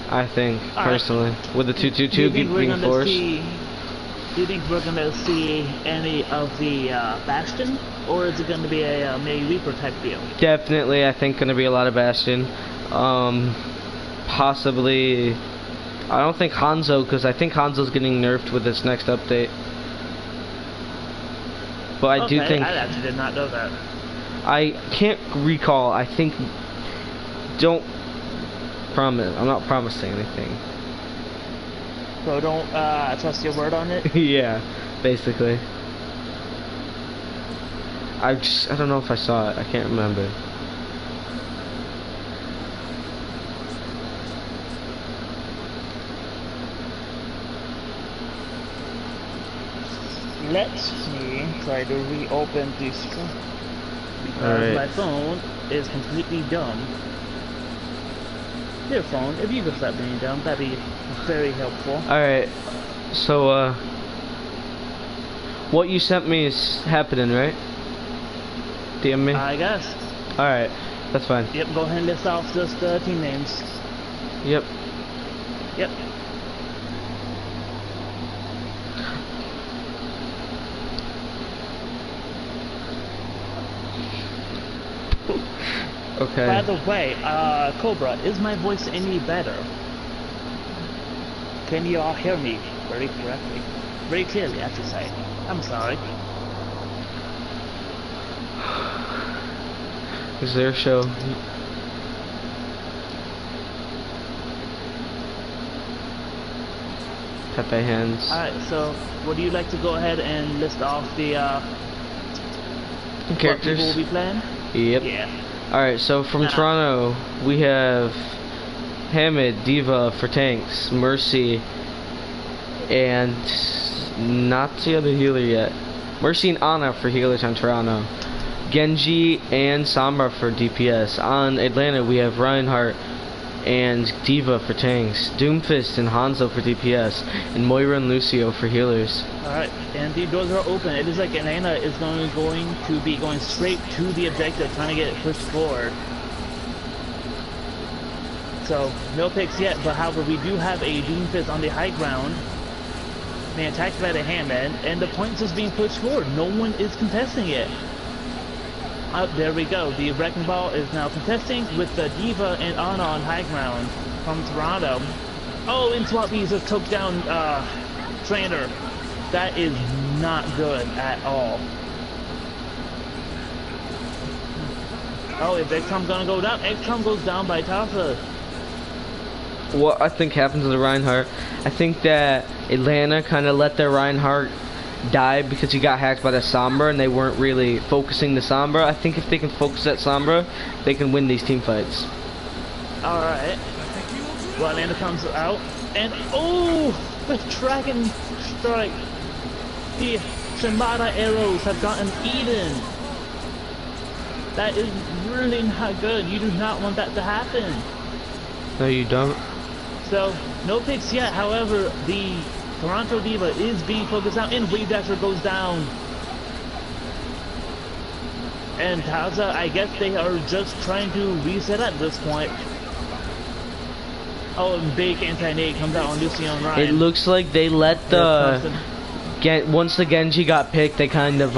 Speaker 1: I think, personally. With the 2-2-2 being forced.
Speaker 2: Do you think we're going to see any of the Bastion? Or is it going to be a maybe Reaper type deal?
Speaker 1: Definitely, I think going to be a lot of Bastion. Possibly... I don't think Hanzo, because I think Hanzo's getting nerfed with this next update. But I do think...
Speaker 2: I actually did not know that.
Speaker 1: I can't recall. I think... Don't promise. I'm not promising anything.
Speaker 2: So don't trust your word on it?
Speaker 1: Yeah, basically. I don't know if I saw it. I can't remember.
Speaker 2: Let me try to reopen this screen because my phone is completely dumb. Dear phone, if you could stop being dumb, that'd be very helpful.
Speaker 1: Alright, so what you sent me is happening, right? DM me?
Speaker 2: I guess.
Speaker 1: Alright, that's fine.
Speaker 2: Yep, go ahead and list off just team names.
Speaker 1: Yep.
Speaker 2: Yep.
Speaker 1: Okay.
Speaker 2: By the way, Cobra, is my voice any better? Can you all hear me very correctly? Very clearly, I should say. I'm sorry.
Speaker 1: Is there a show? Pepe hands.
Speaker 2: Alright, so would you like to go ahead and list off the
Speaker 1: characters?
Speaker 2: What people will be playing?
Speaker 1: Yep.
Speaker 2: Yeah.
Speaker 1: Alright, so from Toronto, we have Hamid, Diva for tanks, Mercy, And not the other healer yet. Mercy and Ana for healers on Toronto. Genji and Sombra for DPS. On Atlanta we have Reinhardt and D.Va for tanks. Doomfist and Hanzo for DPS. And Moira and Lucio for healers.
Speaker 2: Alright, and the doors are open. It is like Atlanta is going to be going straight to the objective, trying to get it pushed forward. So, no picks yet, but however, we do have a Doomfist on the high ground. Being attacked by the Handman, and the points is being pushed forward. No one is contesting it. There we go. The Wrecking Ball is now contesting with the D.Va and Ana on high ground from Toronto. Oh, and Swap Bees just took down Trainer. That is not good at all. Oh, is XCOM gonna go down? XCOM goes down by Taza.
Speaker 1: What I think happened to the Reinhardt, I think that Atlanta kind of let their Reinhardt die because he got hacked by the Sombra and they weren't really focusing the Sombra. I think if they can focus that Sombra, they can win these team fights.
Speaker 2: Alright. Well, Atlanta comes out and oh, the Dragon Strike. The Shimada arrows have gotten eaten. That is really not good. You do not want that to happen.
Speaker 1: No, you don't.
Speaker 2: So, no picks yet. However, the Toronto D.Va is being focused out, and Wave Dasher goes down. And Taza, I guess they are just trying to reset at this point. Oh, and big anti-nade comes out on Lucio and Ryan.
Speaker 1: It looks like they let the... once the Genji got picked, they kind of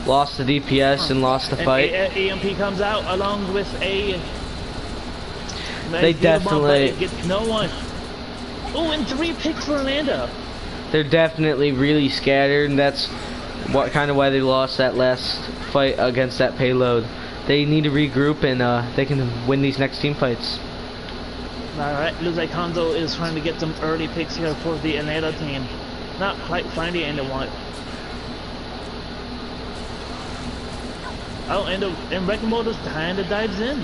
Speaker 1: lost the DPS and lost the fight.
Speaker 2: EMP comes out along with a...
Speaker 1: They definitely...
Speaker 2: Gets no one. Oh, and 3 picks for Amanda.
Speaker 1: They're definitely really scattered, and that's what kind of why they lost that last fight against that payload. They need to regroup, and they can win these next team fights.
Speaker 2: Alright, looks like Hanzo is trying to get some early picks here for the Atlanta team. Not quite finding anyone. Oh, and Wrecking Ball just kind of dives in.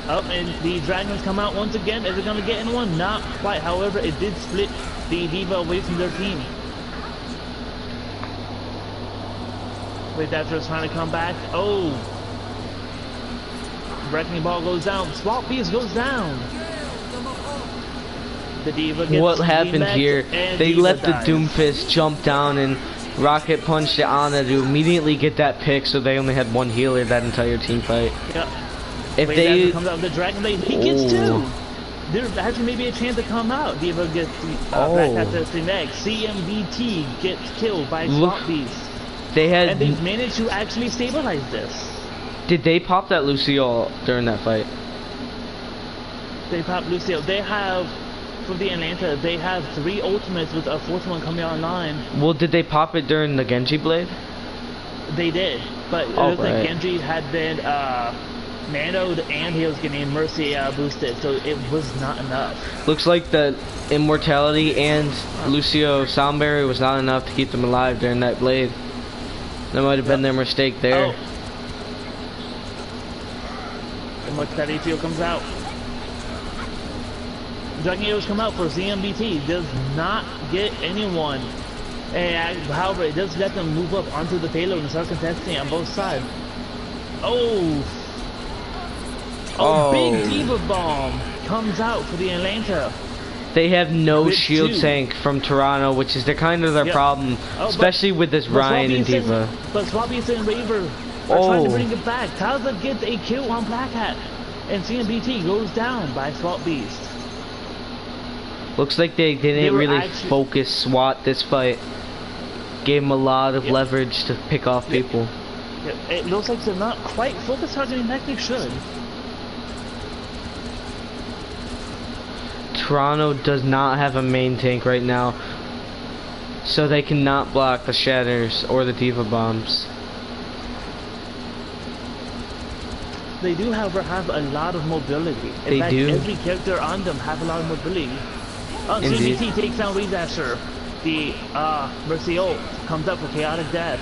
Speaker 2: Oh, and the Dragons come out once again. Is it going to get anyone? Not quite. However, it did split the D.Va away from their team. Wait, that's just trying to come back. Oh. Wrecking Ball goes down. Swap Beast goes down. The D.Va gets
Speaker 1: what happened here? They
Speaker 2: D.Va
Speaker 1: let
Speaker 2: dies.
Speaker 1: the Doomfist jump down and rocket punch the Ana to immediately get that pick, so they only had one healer that entire team fight.
Speaker 2: Yep.
Speaker 1: If
Speaker 2: Wait,
Speaker 1: they
Speaker 2: comes out the Dragon Blade, he gets 2. There actually may be a chance to come out. D.Va gets back after the next. CMBT gets killed by Swap Beast.
Speaker 1: They had.
Speaker 2: And they've managed to actually stabilize this.
Speaker 1: Did they pop that Lucio during that fight?
Speaker 2: They pop Lucio. They have, for the Atlanta, they have 3 ultimates with a 4th one coming online.
Speaker 1: Well, did they pop it during the Genji blade?
Speaker 2: They did, but it looks like Genji had been nanoed and he was getting Mercy boosted, so it was not enough.
Speaker 1: Looks like the Immortality and Lucio Soundberry was not enough to keep them alive during that blade. That might have been their mistake there.
Speaker 2: Oh. Immortality Field comes out. Dragon Arrows come out for ZMBT. Does not get anyone. And however, it does let them move up onto the payload and start contesting on both sides. Oh, big D.Va bomb comes out for the Atlanta.
Speaker 1: They have no shield tank from Toronto, which is kind of their problem, especially with this Ryan and D.Va.
Speaker 2: But Swappies and Raver are trying to bring it back. Taza gets a kill on Black Hat, and CMBT goes down by Swap Beast.
Speaker 1: Looks like they didn't really focus SWAT this fight. Gave them a lot of leverage to pick off people.
Speaker 2: It looks like they're not quite focused targeting like they should.
Speaker 1: Toronto does not have a main tank right now, so they cannot block the shatters or the D.Va bombs.
Speaker 2: They do, however, have a lot of mobility.
Speaker 1: In fact,
Speaker 2: every character on them have a lot of mobility. CBT takes down Wave Dasher. The Mercy ult comes up for Chaotic Dash.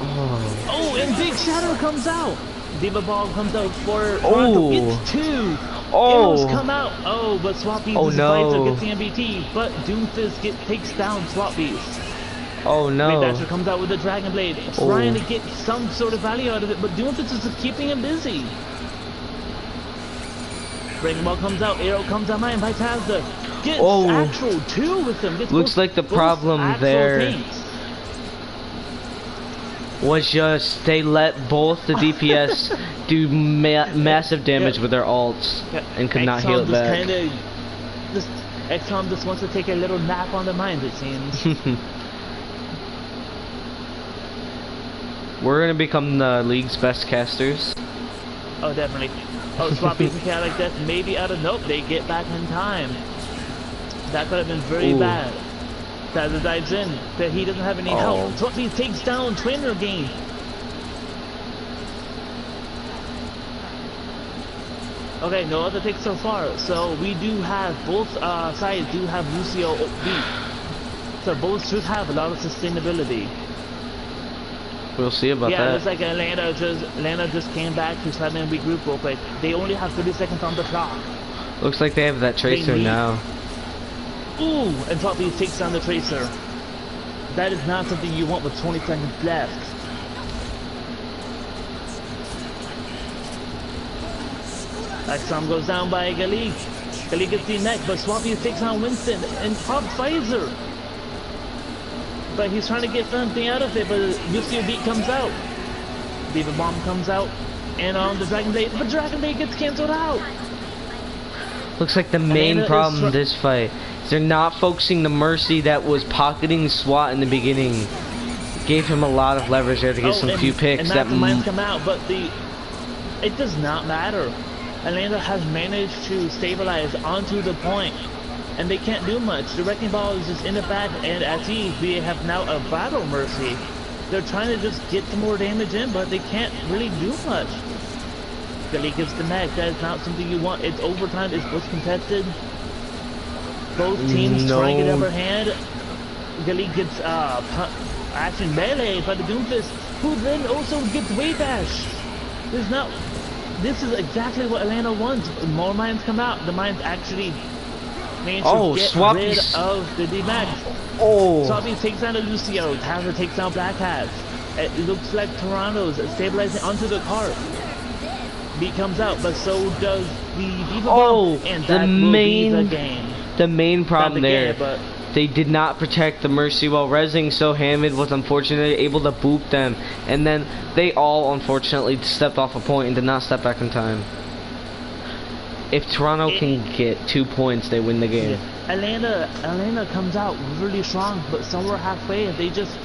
Speaker 2: Oh, and Big Shadow comes out. Diva Ball comes out for Toronto.
Speaker 1: Oh.
Speaker 2: It's 2.
Speaker 1: Oh.
Speaker 2: Arrows come out. Oh, but Swap Beast
Speaker 1: Oh,
Speaker 2: is
Speaker 1: no.
Speaker 2: gets the MBT. But Doomfist takes down Swap Beast.
Speaker 1: Oh no.
Speaker 2: Dasher comes out with the Dragon Blade, trying to get some sort of value out of it, but Doomfist is just keeping him busy. Breaking Ball comes out, Arrow comes out, mine by Tazda. Gets actual 2 with him. Gets
Speaker 1: Looks like the problem there was just they let both the DPS do massive damage with their ults and could not heal it back.
Speaker 2: XCOM just wants to take a little nap on the mind, it seems.
Speaker 1: We're gonna become the league's best casters.
Speaker 2: Oh, definitely. Oh, Swap Beast and Chaotic Death maybe out of nope. They get back in time. That could have been very bad. Tazza dives in, but he doesn't have any help. Swap Beast takes down Trainer Game. Okay, no other picks so far. So we do have both sides do have Lucio beat. So both should have a lot of sustainability.
Speaker 1: We'll see about that.
Speaker 2: Yeah, looks like Atlanta just came back to try and regroup real quick. They only have 30 seconds on the clock.
Speaker 1: Looks like they have that Tracer now.
Speaker 2: Ooh, and Swap Beast takes down the Tracer. That is not something you want with 20 seconds left. XCOM goes down by Galik. Galik gets the neck, but Swap Beast takes on Winston and Pop Pfizer. But he's trying to get something out of it, but Lucio Beat comes out. Diva Bomb comes out, and on the Dragon Blade, but Dragon Blade gets cancelled out.
Speaker 1: Looks like the main problem in this fight is they're not focusing the Mercy that was pocketing SWAT in the beginning. Gave him a lot of leverage there to get some few picks.
Speaker 2: And that mines come out, but it does not matter. Atlanta has managed to stabilize onto the point. And they can't do much. The Wrecking Ball is just in the back, and at T, we have now a Battle Mercy. They're trying to just get some more damage in, but they can't really do much. Galik gets the neck. That is not something you want. It's overtime. It's what's contested. Both teams trying to get upper hand. Galik gets action melee by the Doomfist, who then also gets Wave Dash. This is exactly what Atlanta wants. More mines come out. The mines actually managed to get rid of the D-Max. Swap Beast takes down the Lucio. Tazza takes down Black Hat. It looks like Toronto's stabilizing onto the cart. B comes out, but so does the Diva Bomb, and that will be the game.
Speaker 1: The main problem there, they did not protect the Mercy while rezzing, so Hammond was unfortunately able to boop them, and then they all unfortunately stepped off a point and did not step back in time. If Toronto can get 2 points, they win the game.
Speaker 2: Atlanta comes out really strong, but somewhere halfway, they just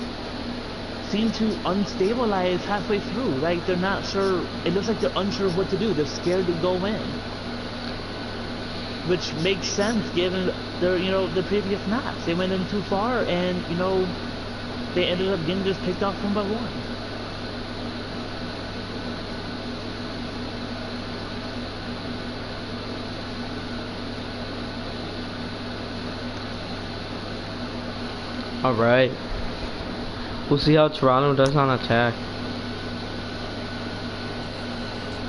Speaker 2: seem to unstabilize halfway through. Like, they're not sure. It looks like they're unsure of what to do. They're scared to go in, which makes sense given their, the previous maps. They went in too far, and they ended up getting just picked off 1 by 1.
Speaker 1: Alright. We'll see how Toronto does on attack.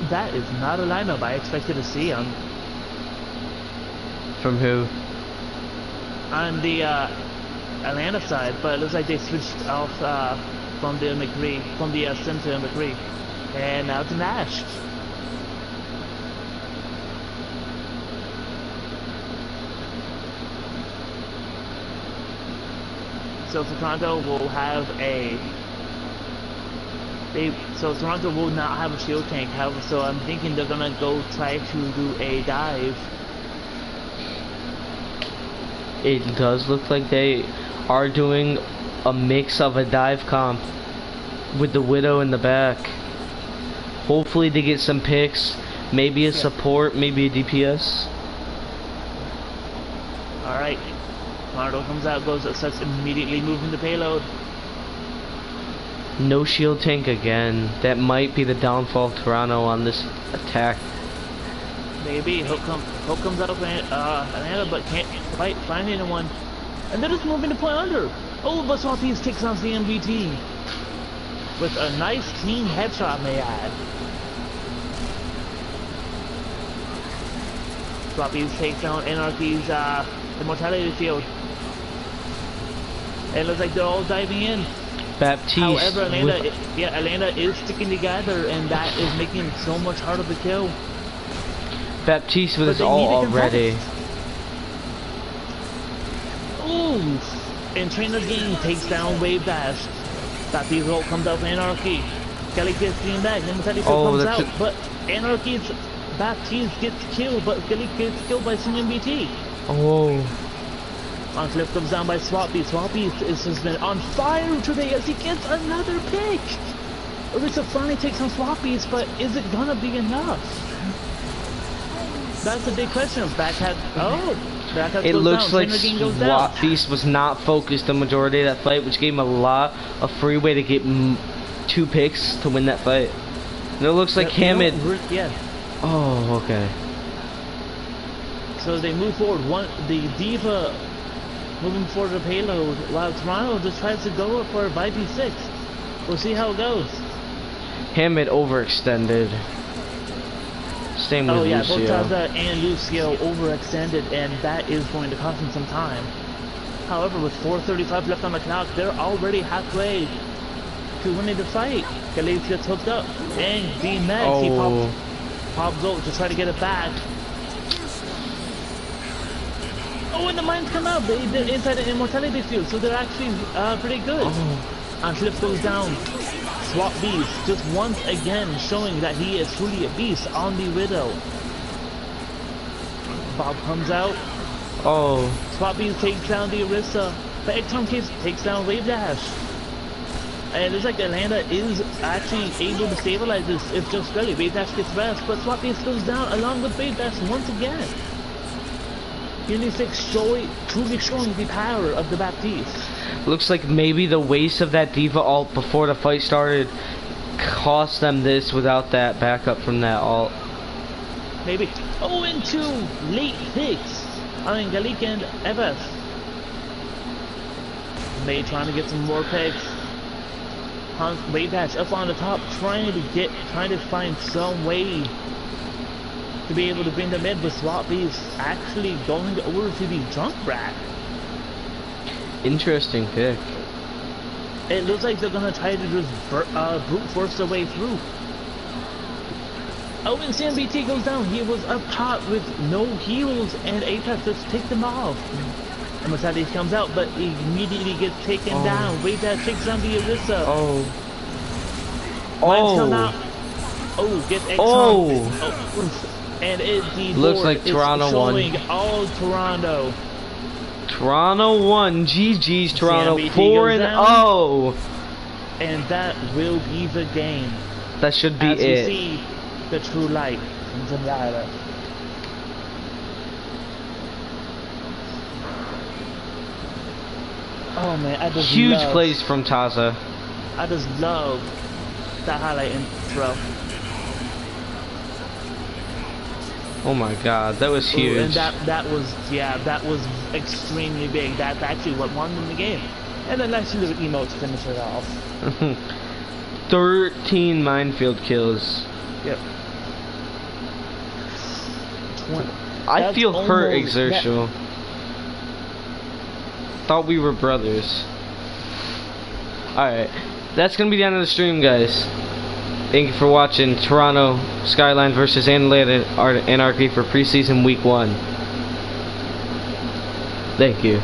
Speaker 2: That is not a lineup I expected to see on.
Speaker 1: From who?
Speaker 2: On the Atlanta side, but it looks like they switched off from the McCree, from the Sim to McCree, and now to Nash. So Toronto will have so Toronto will not have a shield tank, however, so I'm thinking they're gonna go try to do a dive.
Speaker 1: It does look like they are doing a mix of a dive comp with the Widow in the back. Hopefully they get some picks, maybe a support, maybe a DPS.
Speaker 2: Alright. Toronto comes out, starts immediately moving the payload.
Speaker 1: No shield tank again. That might be the downfall of Toronto on this attack.
Speaker 2: Maybe. Hook comes out of Atlanta, but can't quite find anyone. And they're just moving the point under. Oh, but Swap Beast takes on the MVT. With a nice clean headshot, may I add. Swappies takes down Anarchy's Immortality Field. It looks like they're all diving in.
Speaker 1: Baptiste.
Speaker 2: However, Atlanta is sticking together, and that is making it so much harder to kill.
Speaker 1: Baptiste with his ult already.
Speaker 2: Ooh! And Trainer Game takes down Wave Dash. Baptiste ult comes out for Anarchy. Kelly gets clean back, then Immortality Field comes out, but Anarchy's Baptiste gets killed, but Kelly gets killed by CMBT.
Speaker 1: Oh.
Speaker 2: Unclip comes down by Swappy. Swappy is just been on fire today as he gets another pick. Orisa finally takes on Swappies, but is it gonna be enough? That's the big question.
Speaker 1: It looks like Swappies was not focused the majority of that fight, which gave him a lot of free way to get 2 picks to win that fight. And it looks like Hammond.
Speaker 2: Yeah.
Speaker 1: Oh, okay.
Speaker 2: So they move forward. The Diva moving forward the payload, while Toronto just tries to go for a 5v6. We'll see how it goes.
Speaker 1: Hammond overextended. Same with Lucio.
Speaker 2: Both Taza and Lucio overextended, and that is going to cost him some time. However, with 4:35 left on the clock, they're already halfway to winning the fight. Calais gets hooked up, and D-Max, he pops ult to try to get it back. Oh, and the mines come out. They're inside the Immortality Field, so they're actually pretty good. And Flip goes down. Swap Beast, just once again showing that he is truly a beast on the Widow. Bob comes out.
Speaker 1: Oh.
Speaker 2: Swap Beast takes down the Orisa. But Ecton takes down Wave Dash. And it looks like Atlanta is actually able to stabilize this if just barely. Wave Dash gets rest, but Swap Beast goes down along with Wave Dash once again. Unifix truly showing the power of the Baptiste.
Speaker 1: Looks like maybe the waste of that Diva ult before the fight started cost them this without that backup from that ult.
Speaker 2: Maybe. Oh, and 2 late picks. I mean, Galik and Evas. May trying to get some more picks. Wave Dash up on the top, trying to find some way to be able to bring them in, but Swap Beast actually going over to the Junkrat.
Speaker 1: Interesting pick.
Speaker 2: It looks like they're gonna try to just brute force their way through. Oh, and CMBT goes down. He was up top with no heals, and Apex just takes them off. And Mercedes comes out, but he immediately gets taken down. Wave Dash takes down the Orisa. Come out. Oh, gets Exxon. And the
Speaker 1: looks like Toronto won.
Speaker 2: All Toronto.
Speaker 1: Toronto won. GG's Toronto.
Speaker 2: CMBT
Speaker 1: 4-0.
Speaker 2: And that will be the game.
Speaker 1: That should be
Speaker 2: as
Speaker 1: it.
Speaker 2: We see the true light in Zenyatta. Oh man, I just
Speaker 1: huge plays from Taza.
Speaker 2: I just love that highlight intro.
Speaker 1: Oh my god, that was huge.
Speaker 2: And that was extremely big. That's actually what won them the game. And then nice little emote to finish it off.
Speaker 1: 13 minefield kills.
Speaker 2: Yep.
Speaker 1: I feel hurt, Exertial. Thought we were brothers. Alright, that's gonna be the end of the stream, guys. Thank you for watching Toronto Skyline versus Anarchy for preseason week 1. Thank you.